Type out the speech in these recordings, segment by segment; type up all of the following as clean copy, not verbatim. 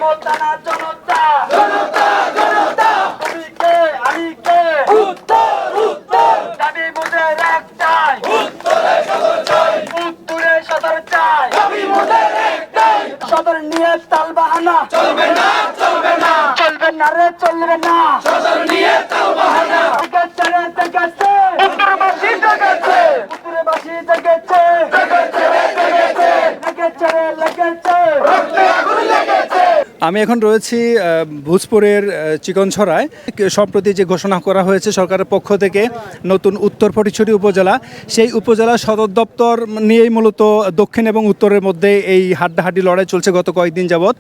আমলতানা জনতা জনতা জনতা তুমি কে আমি কে উত্তর উত্তর দাবি মোদের একটাই উত্তরে সদর চাই উত্তরে সদর চাই দাবি মোদের একটাই সদর নিয়ে তাল বাহানা চলবে না চলবে না রে চলবে না সদর নিয়ে তাল বাহানা দেখেছে রে দেখেছে উত্তরবাসী দেখেছে উত্তরবাসী দেখেছে দেখেছে রে দেখেছে লেগেছে রে লেগেছে রক্তে আগুন লেগেছে। আমি এখন রয়েছি ভোজপুরের চিকনছড়ায়। সম্প্রতি যে ঘোষণা করা হয়েছে সরকারের পক্ষ থেকে নতুন উত্তর ফটিকছড়ি উপজেলা, সেই উপজেলা সদর দপ্তর নিয়েই মূলত দক্ষিণ এবং উত্তরের মধ্যে এই হাড্ডাহাড্ডি লড়াই চলছে গত কয়েকদিন যাবৎ।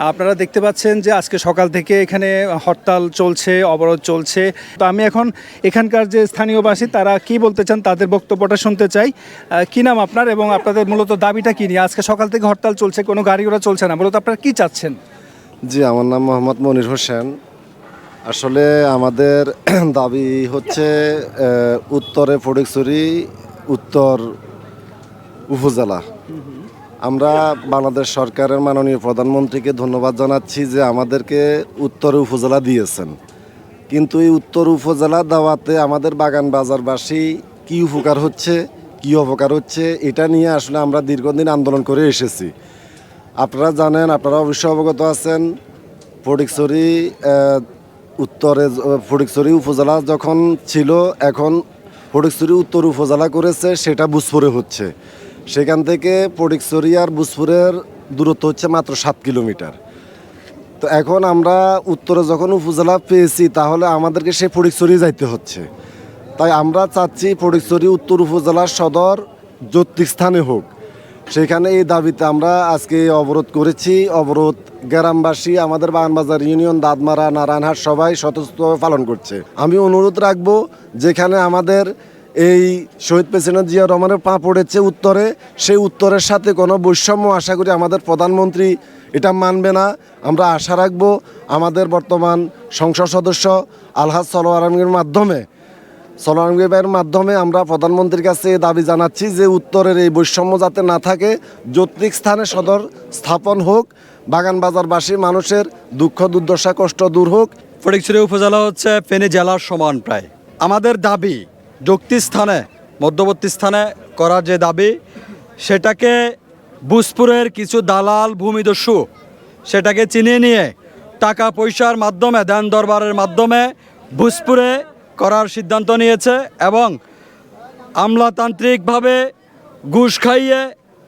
আপনারা দেখতে পাচ্ছেন যে আজকে সকাল থেকে এখানে হরতাল চলছে, অবরোধ চলছে। তো আমি এখন এখানকার যে স্থানীয়বাসী তারা কি বলতে চান তাদের বক্তব্যটা শুনতে চাই। কি নাম আপনার এবং আপনাদের মূলত দাবিটা কি নিয়ে? আজকে সকাল থেকে হরতাল চলছে, কোনো গাড়ি ঘোড়া চলছে না, মূলত আপনারা কি চাচ্ছেন? জি, আমার নাম মোহাম্মদ মনির হোসেন। আসলে আমাদের দাবি হচ্ছে উত্তরে ফটিকছড়ি উত্তর উপজেলা। আমরা বাংলাদেশ সরকারের মাননীয় প্রধানমন্ত্রীকে ধন্যবাদ জানাচ্ছি যে আমাদেরকে উত্তরে উপজেলা দিয়েছেন, কিন্তু এই উত্তর উপজেলা দেওয়াতে আমাদের বাগান বাজারবাসী কী উপকার হচ্ছে কী অপকার হচ্ছে এটা নিয়ে আসলে আমরা দীর্ঘদিন আন্দোলন করে এসেছি। আপনারা জানেন, আপনারা অবশ্যই অবগত আছেন, ফটিকছড়ি উত্তরে ফটিকছড়ি উপজেলা যখন ছিল, এখন ফটিকছড়ি উত্তর উপজেলা করেছে, সেটা ভোজপুরে হচ্ছে। সেখান থেকে ফটিকছড়ি আর ভোজপুরের দূরত্ব হচ্ছে মাত্র 7 কিলোমিটার। তো এখন আমরা উত্তরে যখন উপজেলা পেয়েছি তাহলে আমাদেরকে সেই ফটিকছড়ি যাইতে হচ্ছে। তাই আমরা চাচ্ছি ফটিকছড়ি উত্তর উপজেলার সদর যৌক্তিক স্থানে হোক। সেখানে এই দাবিতে আমরা আজকে অবরোধ করেছি। অবরোধ গ্রামবাসী, আমাদের বাগানবাজার ইউনিয়ন, দাঁতমারা, নারায়ণহাট সবাই স্বতঃস্ফূর্তভাবে পালন করছে। আমি অনুরোধ রাখবো, যেখানে আমাদের এই শহীদ প্রেসিডেন্ট জিয়া রহমানের পা পড়েছে উত্তরে, সেই উত্তরের সাথে কোনো বৈষম্য আশা করি আমাদের প্রধানমন্ত্রী এটা মানবে না। আমরা আশা রাখবো আমাদের বর্তমান সংসদ সদস্য আলহাজ সলোয়ার আলমগীরের মাধ্যমে আমরা প্রধানমন্ত্রীর কাছে দাবি জানাচ্ছি যে উত্তরের এই বৈষম্য যাতে না থাকে, যৌক্তিক স্থানে সদর স্থাপন হোক, বাগান বাজারবাসী মানুষের দুঃখ দুর্দশা কষ্ট দূর হোক। ফটিকছড়ি উপজেলা হচ্ছে ফেনী জেলার সমান প্রায়। আমাদের দাবি যৌক্তিক স্থানে, মধ্যবর্তী স্থানে করার যে দাবি, সেটাকে ভোজপুরের কিছু দালাল ভূমিদস্যু সেটাকে চিনিয়ে নিয়ে টাকা পয়সার মাধ্যমে, দেন দরবারের মাধ্যমে ভোজপুরে করার সিদ্ধান্ত নিয়েছে এবং আমলাতান্ত্রিকভাবে ঘুষ খাইয়ে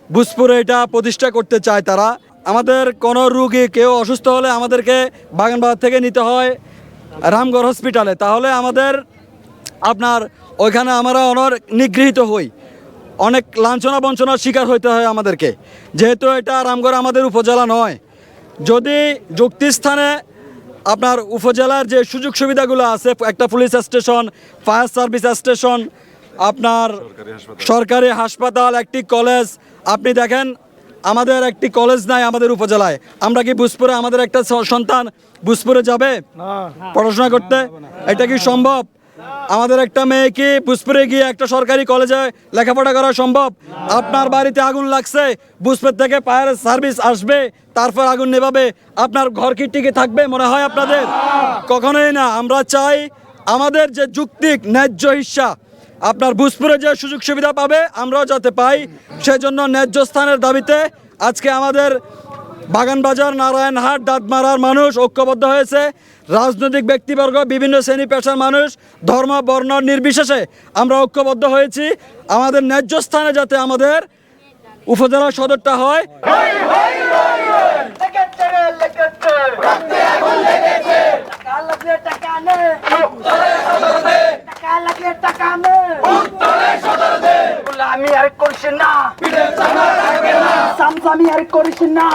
ভোজপুরে এটা প্রতিষ্ঠা করতে চায় তারা। আমাদের কোনো রুগী কেউ অসুস্থ হলে আমাদেরকে বাগানবাজার থেকে নিতে হয় রামগড় হসপিটালে, তাহলে আমাদের ওইখানে আমরা অনেক নিগৃহীত হই, অনেক লাঞ্ছনা বঞ্চনার শিকার হইতে হয় আমাদেরকে, যেহেতু এটা রামগড় আমাদের উপজেলা নয়। যদি যুক্তি স্থানে উপজেলার যে সুযোগ সুবিধাগুলো আছে, একটা police station, fire service station, সরকারি হাসপাতাল, একটি কলেজ, আপনি দেখেন আমাদের একটি কলেজ নাই আমাদের উপজেলায়। আমরা কি ভোজপুরে আমাদের একটা সন্তান ভোজপুরে যাবে পড়াশোনা করতে? এটা কি সম্ভব? আমাদের একটা মেয়ে কি ভোজপুরে গিয়ে একটা সরকারি কলেজে লেখাপড়া করা সম্ভব? আপনার বাড়িতে আগুন লাগছে, ভোজপুর থেকে ফায়ার সার্ভিস আসবে, তারপর আগুন নেভাবে, আপনার ঘর কি টিকে থাকবে মনে হয় আপনাদের? কখনোই না। আমরা চাই আমাদের যে যৌক্তিক ন্যায্য হিস্সা, ভোজপুরে যে সুযোগ সুবিধা পাবে আমরাও যাতে পাই, সেজন্য ন্যায্য স্থানের দাবিতে আজকে আমাদের বাগানবাজার, নারায়ণহাট, দাঁতমারার মানুষ ঐক্যবদ্ধ হয়েছে। রাজনৈতিক ব্যক্তিবর্গ, বিভিন্ন শ্রেণী পেশার মানুষ, ধর্ম বর্ণ নির্বিশেষে আমরা ঐক্যবদ্ধ হয়েছি আমাদের ন্যায্য স্থানে যাতে আমাদের উপজেলা সদরটা হয়। আমি আর করিস না, সামসামি আর করিস না,